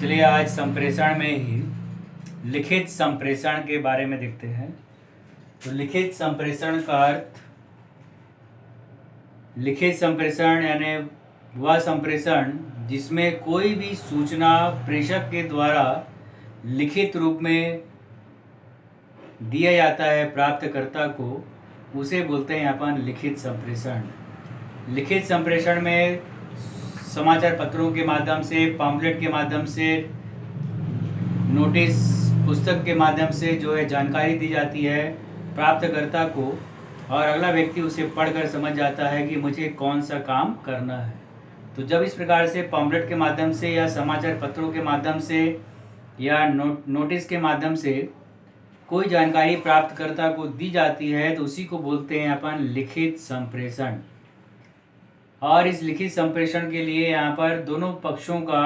चलिए आज संप्रेषण में ही लिखित संप्रेषण के बारे में देखते हैं। तो लिखित संप्रेषण का अर्थ, लिखित संप्रेषण यानी वह संप्रेषण जिसमें कोई भी सूचना प्रेषक के द्वारा लिखित रूप में दिया जाता है प्राप्तकर्ता को, उसे बोलते हैं अपन लिखित संप्रेषण। लिखित संप्रेषण में समाचार पत्रों के माध्यम से, पॉम्फलेट के माध्यम से, नोटिस पुस्तक के माध्यम से जो है जानकारी दी जाती है प्राप्तकर्ता को, और अगला व्यक्ति उसे पढ़कर समझ जाता है कि मुझे कौन सा काम करना है। तो जब इस प्रकार से पॉम्फलेट के माध्यम से या समाचार पत्रों के माध्यम से या नोटिस के माध्यम से कोई जानकारी प्राप्तकर्ता को दी जाती है तो उसी को बोलते हैं अपन लिखित संप्रेषण। और इस लिखित संप्रेषण के लिए यहाँ पर दोनों पक्षों का,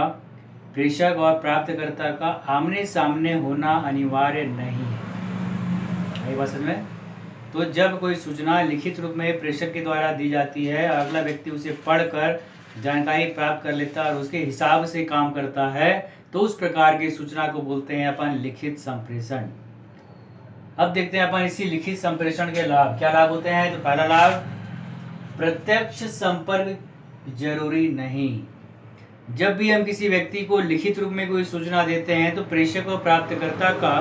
प्रेषक और प्राप्तकर्ता का आमने सामने होना अनिवार्य नहीं है। यही बात समझ में? तो जब कोई सूचना लिखित रूप में प्रेषक के द्वारा दी जाती है, अगला व्यक्ति उसे पढ़कर जानकारी प्राप्त कर लेता है और उसके हिसाब से काम करता है, तो उस प्रकार की सूचना को बोलते हैं अपन लिखित संप्रेषण। अब देखते हैं अपन इसी लिखित संप्रेषण के लाभ। क्या लाभ होते हैं? तो पहला लाभ, प्रत्यक्ष संपर्क जरूरी नहीं। जब भी हम किसी व्यक्ति को लिखित रूप में कोई सूचना देते हैं तो प्रेषक और प्राप्तकर्ता का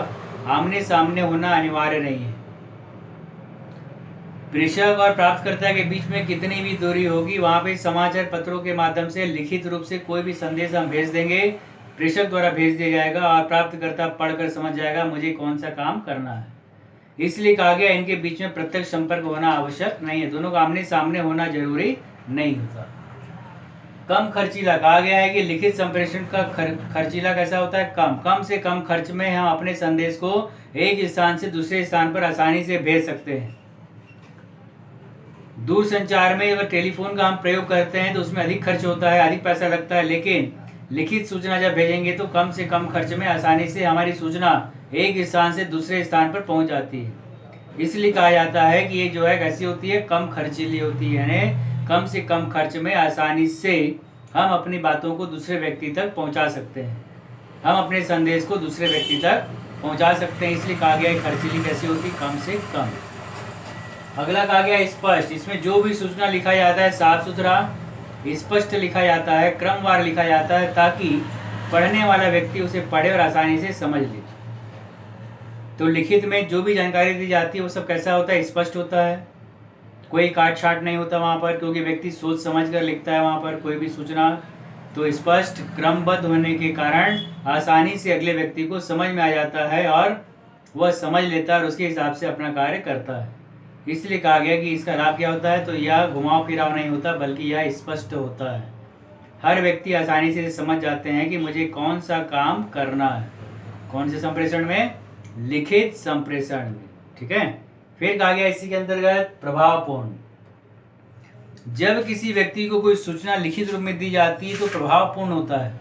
आमने सामने होना अनिवार्य नहीं है। प्रेषक और प्राप्तकर्ता के बीच में कितनी भी दूरी होगी, वहां पे समाचार पत्रों के माध्यम से लिखित रूप से कोई भी संदेश हम भेज देंगे, प्रेषक द्वारा भेज दिया जाएगा और प्राप्तकर्ता पढ़कर समझ जाएगा मुझे कौन सा काम करना है। इसलिए कहा गया इनके बीच में प्रत्यक्ष संपर्क होना आवश्यक नहीं है। दोनों का आमने सामने होना जरूरी नहीं होता। कम खर्चीला, कहा गया है कि लिखित संप्रेषण का खर्चीला कैसा होता है? कम से कम खर्च में हम अपने संदेश को एक स्थान से दूसरे स्थान पर आसानी से भेज सकते हैं। दूर संचार में अगर टेलीफोन का हम प्रयोग करते हैं तो उसमें अधिक खर्च होता है, अधिक पैसा लगता है, लेकिन लिखित सूचना जब भेजेंगे तो कम से कम खर्च में आसानी से हमारी सूचना एक स्थान से दूसरे स्थान पर पहुंच जाती है। इसलिए कहा जाता है कि ये जो है कैसी होती है? कम खर्चीली होती है, यानी कम से कम खर्च में आसानी से हम अपनी बातों को दूसरे व्यक्ति तक पहुंचा सकते हैं, हम अपने संदेश को दूसरे व्यक्ति तक पहुंचा सकते हैं। इसलिए कहा गया खर्चीली कैसी होती? कम से कम। अगला कहा गया स्पष्ट। इसमें जो भी सूचना लिखा जाता है साफ सुथरा स्पष्ट लिखा जाता है, क्रमवार लिखा जाता है, ताकि पढ़ने वाला व्यक्ति उसे पढ़े और आसानी से समझ ले। तो लिखित में जो भी जानकारी दी जाती है वो सब कैसा होता है? स्पष्ट होता है, कोई काट छाट नहीं होता वहाँ पर, क्योंकि व्यक्ति सोच समझ कर लिखता है वहाँ पर कोई भी सूचना। तो स्पष्ट क्रमबद्ध होने के कारण आसानी से अगले व्यक्ति को समझ में आ जाता है और वह समझ लेता है और उसके हिसाब से अपना कार्य करता है। इसलिए कहा गया कि इसका लाभ क्या होता है? तो यह घुमाव फिराव नहीं होता, बल्कि यह स्पष्ट होता है। हर व्यक्ति आसानी से समझ जाते हैं कि मुझे कौन सा काम करना है। कौन से संप्रेषण में? लिखित संप्रेषण में। ठीक है। फिर कहा गया इसी के अंतर्गत प्रभावपूर्ण। जब किसी व्यक्ति को कोई सूचना लिखित रूप में दी जाती है तो प्रभावपूर्ण होता है।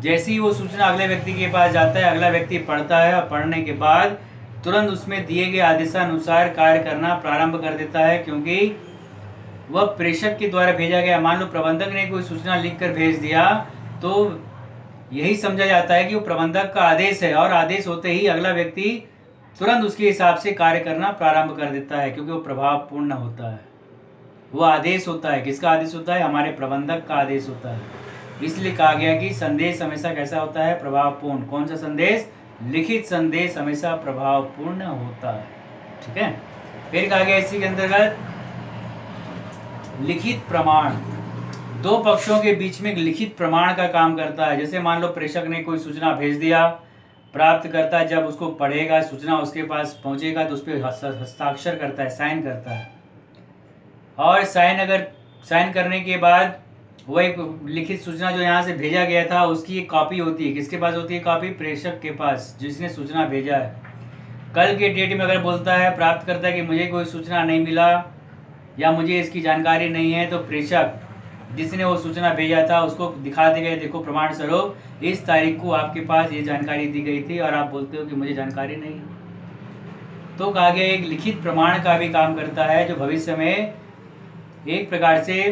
जैसे ही वो सूचना अगले व्यक्ति के पास जाता है, अगला व्यक्ति पढ़ता है और पढ़ने के बाद तुरंत उसमें दिए गए आदेशानुसार कार्य करना प्रारंभ कर देता है, क्योंकि वह प्रेषक के द्वारा भेजा गया। मान लो प्रबंधक ने कोई सूचना लिखकर भेज दिया तो यही समझा जाता है कि वो प्रबंधक का आदेश है, और आदेश होते ही अगला व्यक्ति तुरंत उसके हिसाब से कार्य करना प्रारंभ कर देता है, क्योंकि वो प्रभावपूर्ण होता है। वो आदेश होता है। किसका आदेश होता है? हमारे प्रबंधक का आदेश होता है। इसलिए कहा गया कि संदेश हमेशा कैसा होता है? प्रभावपूर्ण। कौन सा संदेश? लिखित संदेश हमेशा प्रभावपूर्ण होता है। ठीक है। फिर कहा गया इसी के अंतर्गत लिखित प्रमाण। दो पक्षों के बीच में लिखित प्रमाण का काम करता है। जैसे मान लो प्रेषक ने कोई सूचना भेज दिया, प्राप्तकर्ता जब उसको पढ़ेगा, सूचना उसके पास पहुंचेगा तो उस पर हस्ताक्षर करता है, साइन करता है, और साइन करने के बाद वो एक लिखित सूचना जो यहाँ से भेजा गया था उसकी एक कॉपी होती है। किसके पास होती है कॉपी? प्रेषक के पास, जिसने सूचना भेजा है। कल के डेट में अगर बोलता है प्राप्तकर्ता कि मुझे कोई सूचना नहीं मिला या मुझे इसकी जानकारी नहीं है, तो प्रेषक जिसने वो सूचना भेजा था उसको दिखा देगा, देखो प्रमाण स्वरूप इस तारीख को आपके पास ये जानकारी दी गई थी और आप बोलते हो कि मुझे जानकारी नहीं है। तो कहा गया एक लिखित प्रमाण का भी काम करता है, जो भविष्य में एक प्रकार से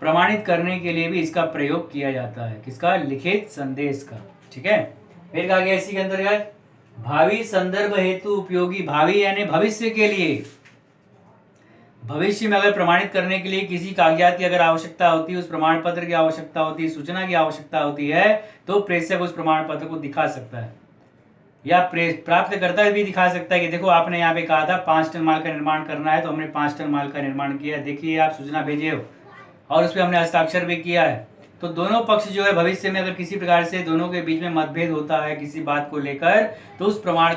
प्रमाणित करने के लिए भी इसका प्रयोग किया जाता है। किसका? लिखित संदेश का। ठीक है। फिर कहा गया इसी के अंतर्गत भावी संदर्भ हेतु उपयोगी, भावी यानी भविष्य के लिए, भविष्य में अगर प्रमाणित करने के लिए किसी कागजात की अगर आवश्यकता होती है, उस प्रमाण पत्र की आवश्यकता होती है, सूचना की आवश्यकता होती है, तो प्रेषक उस प्रमाण पत्र को दिखा सकता है या प्राप्तकर्ता भी दिखा सकता है कि देखो आपने यहाँ पे कहा था 5 टन माल का निर्माण करना है, तो हमने 5 टन माल का निर्माण किया, देखिए आप सूचना भेजे हो और उस पर हमने हस्ताक्षर भी किया है। तो दोनों पक्ष जो है भविष्य में अगर किसी प्रकार से दोनों के बीच में मतभेद होता है किसी बात को लेकर, तो उस प्रमाण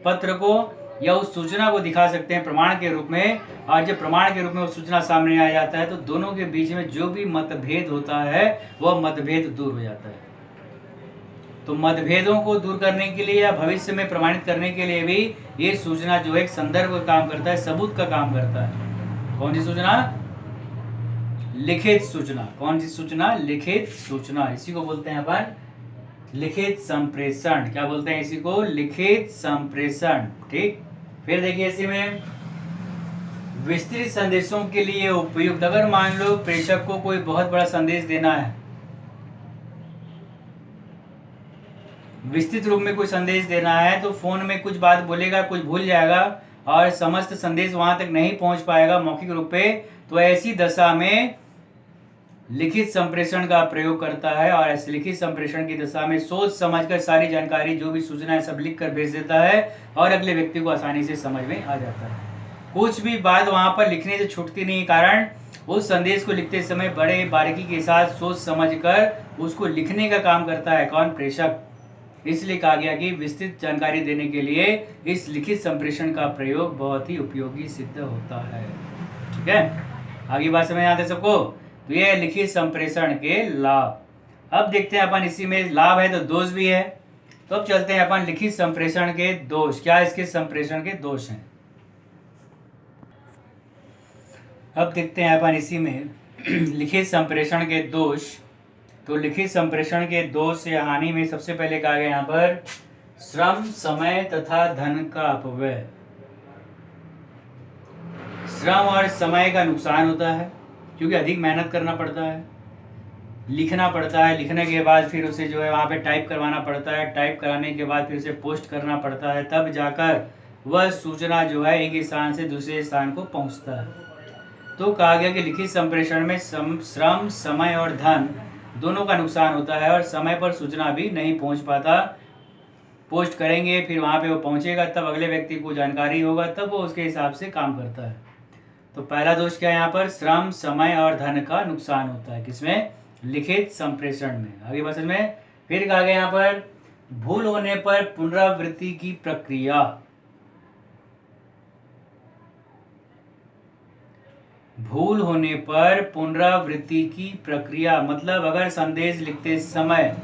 पत्र को या उस सूचना को दिखा सकते हैं प्रमाण के रूप में, और जब प्रमाण के रूप में वो सूचना सामने आ जाता है तो दोनों के बीच में जो भी मतभेद होता है वह मतभेद दूर हो जाता है। तो मतभेदों को दूर करने के लिए या भविष्य में प्रमाणित करने के लिए भी ये सूचना जो है एक संदर्भ का काम करता है, सबूत का काम करता है। कौन सी सूचना? लिखित सूचना। कौन सी सूचना? लिखित सूचना। इसी को बोलते हैं अपन लिखित संप्रेषण। क्या बोलते हैं इसी को? लिखित संप्रेषण। ठीक। फिर देखिए इसी में विस्तृत संदेशों के लिए उपयुक्त, अगर मान लो प्रेषक को कोई बहुत बड़ा संदेश देना है, विस्तृत रूप में कोई संदेश देना है, तो फोन में कुछ बात बोलेगा, कुछ भूल जाएगा और समस्त संदेश वहां तक नहीं पहुंच पाएगा मौखिक रूप पे, तो ऐसी दशा में लिखित संप्रेषण का प्रयोग करता है। और ऐसे लिखित संप्रेषण की दशा में सोच समझकर सारी जानकारी जो भी सूचना है सब लिख कर भेज देता है और अगले व्यक्ति को आसानी से समझ में आ जाता है। कुछ भी बात वहां पर लिखने से छूटती नहीं, कारण उस संदेश को लिखते समय बड़े बारीकी के साथ सोच समझकर उसको लिखने का काम करता है कौन? प्रेषक। इसलिए कहा गया कि विस्तृत जानकारी देने के लिए इस लिखित संप्रेषण का प्रयोग बहुत ही उपयोगी सिद्ध होता है। ठीक है, आगे बात समझ आते सबको? तो ये लिखित संप्रेषण के लाभ। अब देखते हैं अपन, इसी में लाभ है तो दोष भी है। तो अब चलते हैं अपन लिखित संप्रेषण के दोष। क्या इसके संप्रेषण के दोष हैं? अब देखते हैं अपन इसी में लिखित संप्रेषण के दोष। तो लिखित संप्रेषण के दोष या हानि में सबसे पहले कहा गया यहाँ पर श्रम, समय तथा धन का अपव्यय। श्रम और समय का नुकसान होता है क्योंकि अधिक मेहनत करना पड़ता है, लिखना पड़ता है, लिखने के बाद फिर उसे जो है वहाँ पे टाइप करवाना पड़ता है, टाइप कराने के बाद फिर उसे पोस्ट करना पड़ता है, तब जाकर वह सूचना जो है एक स्थान से दूसरे स्थान को पहुँचता है। तो कहा गया कि लिखित संप्रेषण में श्रम, समय और धन दोनों का नुकसान होता है और समय पर सूचना भी नहीं पहुंच पाता। पोस्ट करेंगे फिर वहां पे वो पहुंचेगा, तब अगले व्यक्ति को जानकारी होगा, तब वो उसके हिसाब से काम करता है। तो पहला दोष क्या है यहाँ पर? श्रम, समय और धन का नुकसान होता है। किसमें? लिखित संप्रेषण में। आगे बात में फिर कहा गया यहाँ पर भूल होने पर पुनरावृत्ति की प्रक्रिया। भूल होने पर पुनरावृत्ति की प्रक्रिया मतलब अगर संदेश लिखते समय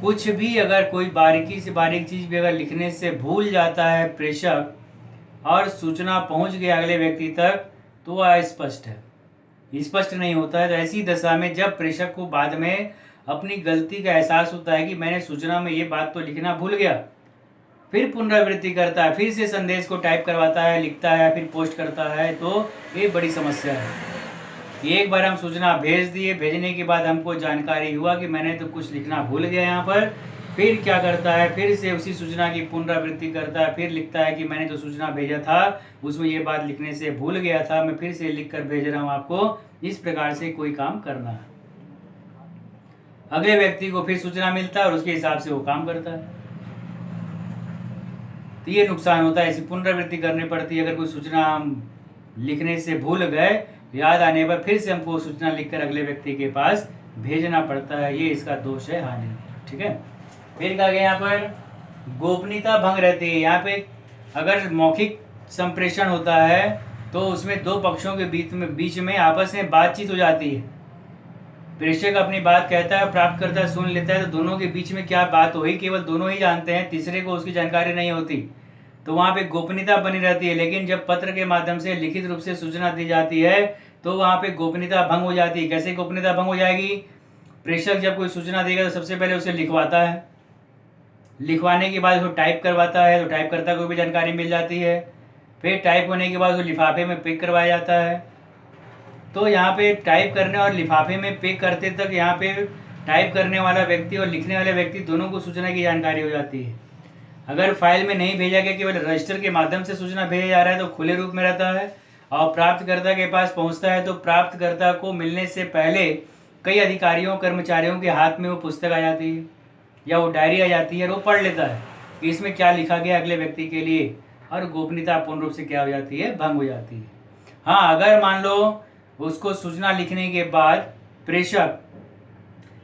कुछ भी, अगर कोई बारीकी से बारीक चीज भी अगर लिखने से भूल जाता है प्रेषक और सूचना पहुंच गई अगले व्यक्ति तक, तो वह अस्पष्ट है, स्पष्ट नहीं होता है। तो ऐसी दशा में जब प्रेषक को बाद में अपनी गलती का एहसास होता है कि मैंने सूचना में ये बात तो लिखना भूल गया, फिर पुनरावृत्ति करता है, फिर से संदेश को टाइप करवाता है, लिखता है, फिर पोस्ट करता है, तो ये बड़ी समस्या है। एक बार हम सूचना भेज दिए, भेजने के बाद हमको जानकारी हुआ कि मैंने तो कुछ लिखना भूल गया यहाँ पर, फिर क्या करता है? फिर से उसी सूचना की पुनरावृत्ति करता है, फिर लिखता है कि मैंने जो सूचना भेजा था उसमें ये बात लिखने से भूल गया था, मैं फिर से लिख कर भेज रहा हूँ आपको। इस प्रकार से कोई काम करना है, अगले व्यक्ति को फिर सूचना मिलता है और उसके हिसाब से वो काम करता है। तो ये नुकसान होता है, ऐसी पुनरावृत्ति करनी पड़ती है। अगर कोई सूचना हम लिखने से भूल गए, याद आने पर फिर से हमको सूचना लिखकर अगले व्यक्ति के पास भेजना पड़ता है, ये इसका दोष है, हानि। ठीक है, फिर कहा गया यहाँ पर गोपनीयता भंग रहती है। यहाँ पे अगर मौखिक संप्रेषण होता है तो उसमें दो पक्षों के बीच में आपस में बातचीत हो जाती है। प्रेषक अपनी बात कहता है, प्राप्तकर्ता सुन लेता है, तो दोनों के बीच में क्या बात हुई केवल दोनों ही जानते हैं, तीसरे को उसकी जानकारी नहीं होती, तो वहाँ पे गोपनीयता बनी रहती है। लेकिन जब पत्र के माध्यम से लिखित रूप से सूचना दी जाती है तो वहाँ पे गोपनीयता भंग हो जाती है। कैसे गोपनीयता भंग हो जाएगी? प्रेषक जब कोई सूचना देगा तो सबसे पहले उसे लिखवाता है, लिखवाने के बाद उसको टाइप करवाता है, तो टाइपकर्ता को भी जानकारी मिल जाती है, फिर टाइप होने के बाद उसको लिफाफे में पैक करवाया जाता है। तो यहाँ पे टाइप करने और लिफाफे में पैक करते तक यहाँ पे टाइप करने वाला व्यक्ति और लिखने वाले व्यक्ति दोनों को सूचना की जानकारी हो जाती है। अगर फाइल में नहीं भेजा गया, केवल रजिस्टर के माध्यम से सूचना भेजा जा रहा है तो खुले रूप में रहता है, और प्राप्तकर्ता के पास पहुंचता है तो प्राप्तकर्ता को मिलने से पहले कई अधिकारियों कर्मचारियों के हाथ में वो पुस्तक आ जाती है या वो डायरी आ जाती है और वो पढ़ लेता है कि इसमें क्या लिखा गया अगले व्यक्ति के लिए, और गोपनीयता पूर्ण रूप से क्या हो जाती है, भंग हो जाती है। हाँ, अगर मान लो उसको सूचना लिखने के बाद प्रेषक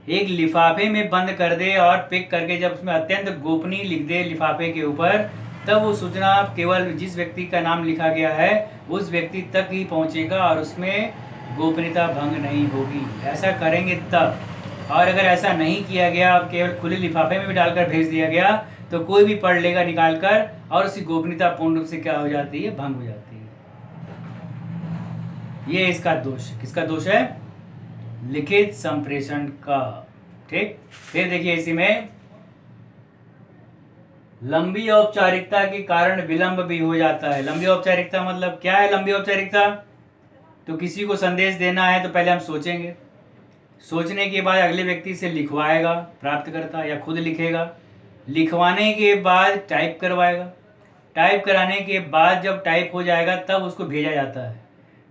एक लिफाफे में बंद कर दे और पैक करके जब उसमें अत्यंत गोपनीय लिख दे लिफाफे के ऊपर, तब वो सूचना केवल जिस व्यक्ति का नाम लिखा गया है उस व्यक्ति तक ही पहुंचेगा और उसमें गोपनीयता भंग नहीं होगी। ऐसा करेंगे तब। और अगर ऐसा नहीं किया गया, केवल खुले लिफाफे में भी डालकर भेज दिया गया, तो कोई भी पढ़ लेगा निकाल कर और उसकी गोपनीयता पूर्ण रूप से क्या हो जाती है, भंग हो जाती है। ये इसका दोष। किसका दोष है? लिखित संप्रेषण का। ठीक। फिर देखिए इसी में लंबी औपचारिकता के कारण विलंब भी हो जाता है। लंबी औपचारिकता मतलब क्या है? लंबी औपचारिकता तो किसी को संदेश देना है तो पहले हम सोचेंगे, सोचने के बाद अगले व्यक्ति से लिखवाएगा प्राप्तकर्ता या खुद लिखेगा, लिखवाने के बाद टाइप करवाएगा, टाइप कराने के बाद जब टाइप हो जाएगा तब उसको भेजा जाता है।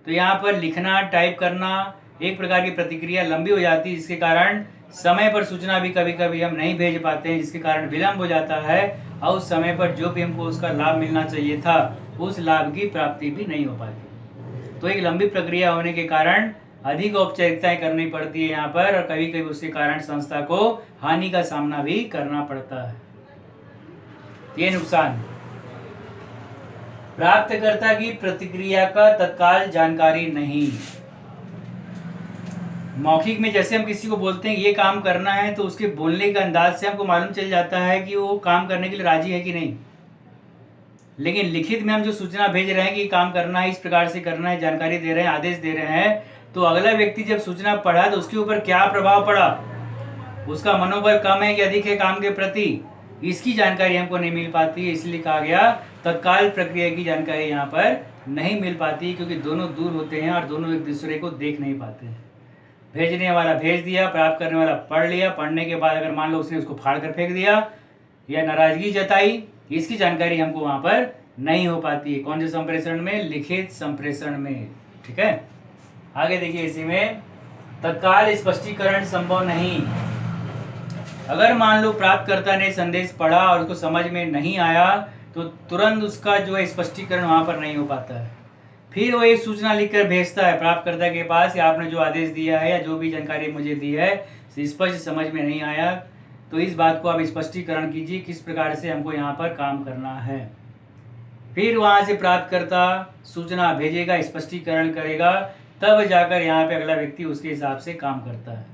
तो यहाँ पर लिखना, टाइप करना एक प्रकार की प्रतिक्रिया लंबी हो जाती है, जिसके कारण समय पर सूचना भी कभी कभी हम नहीं भेज पाते हैं, जिसके कारण विलंब हो जाता है और उस समय पर जो भी हमको उसका लाभ मिलना चाहिए था उस लाभ की प्राप्ति भी नहीं हो पाती। तो एक लंबी प्रक्रिया होने के कारण अधिक औपचारिकताएं करनी पड़ती है यहाँ पर, और कभी कभी उसके कारण संस्था को हानि का सामना भी करना पड़ता है। ये नुकसान। प्राप्तकर्ता की प्रतिक्रिया का तत्काल जानकारी नहीं। मौखिक में जैसे हम किसी को बोलते हैं ये काम करना है, तो उसके बोलने के अंदाज से हमको मालूम चल जाता है कि वो काम करने के लिए राजी है कि नहीं। लेकिन लिखित में हम जो सूचना भेज रहे हैं कि काम करना है, इस प्रकार से करना है, जानकारी दे रहे हैं, आदेश दे रहे हैं, तो अगला व्यक्ति जब सूचना पढ़ा तो उसके ऊपर क्या प्रभाव पड़ा, उसका मनोबल कम है कि अधिक है काम के प्रति, इसकी जानकारी हमको नहीं मिल पाती है। इसलिए कहा गया तत्काल प्रक्रिया की जानकारी यहाँ पर नहीं मिल पाती, क्योंकि दोनों दूर होते हैं और दोनों एक दूसरे को देख नहीं पाते हैं। भेजने वाला भेज दिया, प्राप्त करने वाला पढ़ लिया, पढ़ने के बाद अगर मान लो उसने उसको फाड़ कर फेंक दिया या नाराजगी जताई, इसकी जानकारी हमको वहां पर नहीं हो पाती है। कौन से संप्रेषण में? लिखित संप्रेषण में। ठीक है, आगे देखिए इसी में तत्काल स्पष्टीकरण संभव नहीं। अगर मान लो प्राप्तकर्ता ने संदेश पढ़ा और उसको समझ में नहीं आया, तो तुरंत उसका जो है स्पष्टीकरण वहां पर नहीं हो पाता है। फिर वो एक सूचना लिखकर भेजता है प्राप्तकर्ता के पास कि आपने जो आदेश दिया है या जो भी जानकारी मुझे दी है स्पष्ट समझ में नहीं आया, तो इस बात को आप स्पष्टीकरण कीजिए, किस प्रकार से हमको यहाँ पर काम करना है। फिर वहां से प्राप्तकर्ता सूचना भेजेगा, स्पष्टीकरण करेगा, तब जाकर यहाँ पे अगला व्यक्ति उसके हिसाब से काम करता है।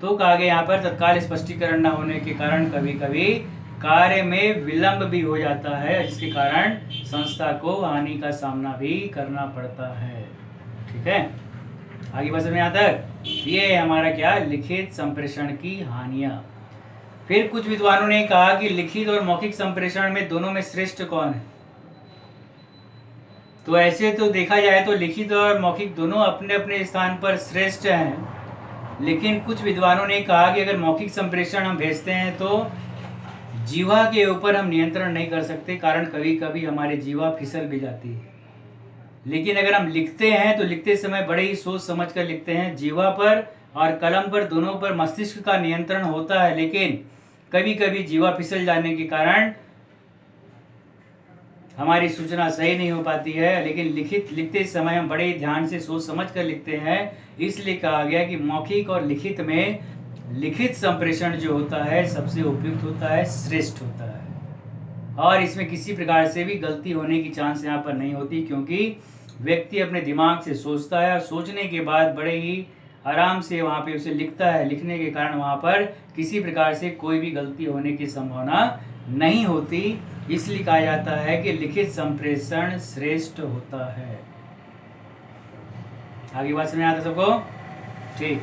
तो कहा गया यहाँ पर तत्काल स्पष्टीकरण न होने के कारण कभी कभी कार्य में विलंब भी हो जाता है, जिसके कारण संस्था को हानि का सामना भी करना पड़ता है। ठीक है, आगे बस में यहाँ तक ये हमारा क्या, लिखित संप्रेषण की हानियां। फिर कुछ विद्वानों ने कहा कि लिखित और मौखिक संप्रेषण में दोनों में श्रेष्ठ कौन है? तो ऐसे तो देखा जाए तो लिखित और मौखिक दोनों अपने अपने स्थान पर श्रेष्ठ हैं, लेकिन कुछ विद्वानों ने कहा कि अगर मौखिक संप्रेषण हम भेजते हैं तो जीवा के ऊपर हम नियंत्रण नहीं कर सकते, कारण कभी कभी हमारी जीवा फिसल भी जाती है। लेकिन अगर हम लिखते हैं तो लिखते समय बड़े ही सोच समझ कर लिखते हैं, जीवा पर और कलम पर दोनों पर मस्तिष्क का नियंत्रण होता है, लेकिन कभी कभी जीवा फिसल जाने के कारण हमारी सूचना सही नहीं हो पाती है। लेकिन लिखते समय हम बड़े ध्यान से सोच समझ कर लिखते हैं, इसलिए कहा गया कि मौखिक और लिखित में लिखित संप्रेषण जो होता है सबसे उपयुक्त होता है, श्रेष्ठ होता है, और इसमें किसी प्रकार से भी गलती होने की चांस यहाँ पर नहीं होती, क्योंकि व्यक्ति अपने दिमाग से सोचता है और सोचने के बाद बड़े ही आराम से वहाँ पे उसे लिखता है। लिखने के कारण वहाँ पर किसी प्रकार से कोई भी गलती होने की संभावना नहीं होती, इसलिए कहा जाता है कि लिखित संप्रेषण श्रेष्ठ होता है। आगे बात समझ में आता सबको? ठीक।